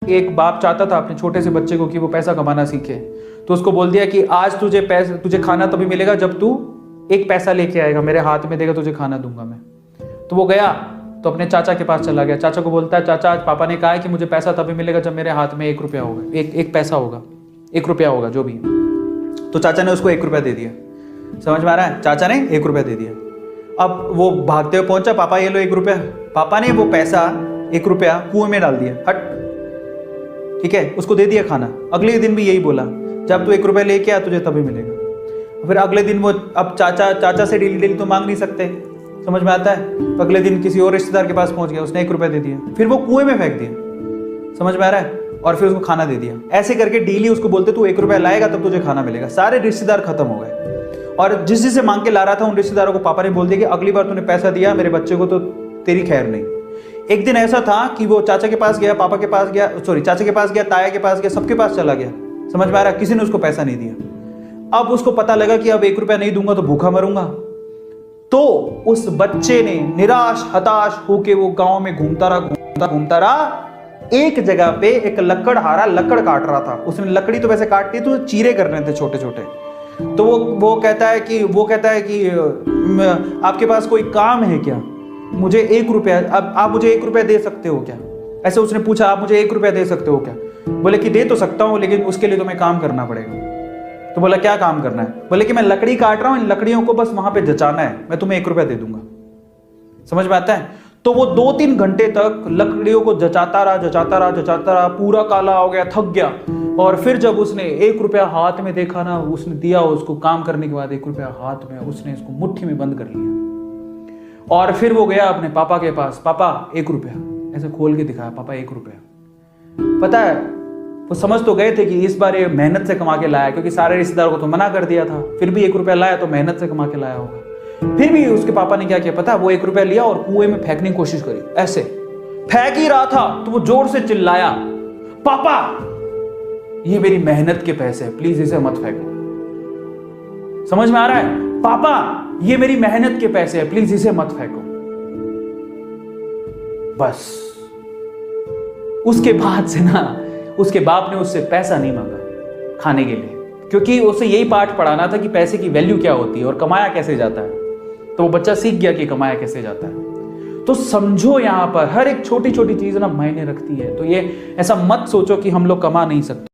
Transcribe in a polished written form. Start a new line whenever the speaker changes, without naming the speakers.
एक बाप चाहता था अपने छोटे से बच्चे को कि वो पैसा कमाना सीखे, तो उसको बोल दिया कि आज तुझे खाना तभी मिलेगा जब तू एक पैसा लेके आएगा, मेरे हाथ में देगा, तुझे खाना दूंगा मैं। तो वो गया तो अपने चाचा के पास चला गया। चाचा को बोलता है, चाचा आज पापा ने कहा है कि मुझे पैसा तभी मिलेगा जब मेरे हाथ में 1 रुपया होगा, एक पैसा होगा, 1 रुपया होगा जो भी। तो चाचा ने उसको 1 रुपया दे दिया। समझ में आ रहा है? चाचा ने 1 रुपया दे दिया। अब वो भागते हुए पहुंचा, पापा ये लो 1 रुपया। पापा ने वो पैसा 1 रुपया कुएं में डाल दिया, हट, ठीक है, उसको दे दिया खाना। अगले दिन भी यही बोला, जब तू 1 रुपया लेके आ तुझे तभी मिलेगा। फिर अगले दिन वो, अब चाचा से डेली तो मांग नहीं सकते, समझ में आता है? तो अगले दिन किसी और रिश्तेदार के पास पहुंच गया, उसने 1 रुपया दे दिया, फिर वो कुएं में फेंक दिया। समझ में आ रहा है? और फिर उसको खाना दे दिया। ऐसे करके डेली उसको बोलते तू 1 रुपया लाएगा तब तुझे खाना मिलेगा। सारे रिश्तेदार खत्म हो गए, और जिस जिससे मांग के ला रहा था उन रिश्तेदारों को पापा ने बोल दिया कि अगली बार तूने पैसा दिया मेरे बच्चे को तो तेरी खैर नहीं। एक दिन ऐसा था कि वो चाचा के पास गया, पापा के पास गया, चाचा के पास गया, ताया के पास गया, सबके पास चला गया। समझ में आ रहा है? किसी ने उसको पैसा नहीं दिया। अब उसको पता लगा कि अब 1 रुपया नहीं दूंगा तो भूखा मरूंगा। तो उस बच्चे ने निराश हताश होके वो गांव में घूमता रहा। एक जगह पे एक लकड़हारा लकड़ काट रहा था। उसने लकड़ी तो वैसे काटती तो चीरे करने थे छोटे छोटे। तो वो कहता है कि आपके पास कोई काम है क्या? मुझे 1 रुपया, अब आप मुझे 1 रुपया दे सकते हो क्या? ऐसे उसने पूछा, आप मुझे 1 रुपया दे सकते हो क्या? बोले कि दे तो सकता हूं, लेकिन उसके लिए तुम्हें काम करना पड़ेगा। तो बोला क्या काम करना है? बोले कि मैं लकड़ी काट रहा हूं, इन लकड़ियों को बस वहां पे जचाना है, मैं तुम्हें 1 रुपया दे दूंगा। समझ में आता है? तो वो 2-3 घंटे तक लकड़ियों को जचाता रहा, पूरा काला हो गया, थक गया। और फिर जब उसने 1 रुपया हाथ में देखा ना, उसने दिया उसको काम करने के बाद 1 रुपया हाथ में, उसने इसको मुट्ठी में बंद कर लिया। और फिर वो गया अपने पापा के पास, पापा 1 रुपया, ऐसे खोल के दिखाया, पापा 1 रुपया। पता है वो समझ तो गए थे कि इस बार ये मेहनत से कमा के लाया, क्योंकि सारे रिश्तेदारों को तो मना कर दिया था, फिर भी 1 रुपया लाया तो मेहनत से कमा के लाया होगा। फिर भी उसके पापा ने क्या किया पता? वो 1 रुपया लिया और कुएं में फेंकने की कोशिश करी। ऐसे फेंक ही रहा था तो वो जोर से चिल्लाया, पापा ये मेरी मेहनत के पैसे हैं, प्लीज इसे मत फेंको। समझ में आ रहा है? पापा ये मेरी मेहनत के पैसे हैं, प्लीज इसे मत फेंको। बस उसके बाद से ना उसके बाप ने उससे पैसा नहीं मांगा खाने के लिए, क्योंकि उसे यही पाठ पढ़ाना था कि पैसे की वैल्यू क्या होती है और कमाया कैसे जाता है। तो वो बच्चा सीख गया कि कमाया कैसे जाता है। तो समझो यहां पर हर एक छोटी छोटी चीज ना मायने रखती है। तो ये ऐसा मत सोचो कि हम लोग कमा नहीं सकते।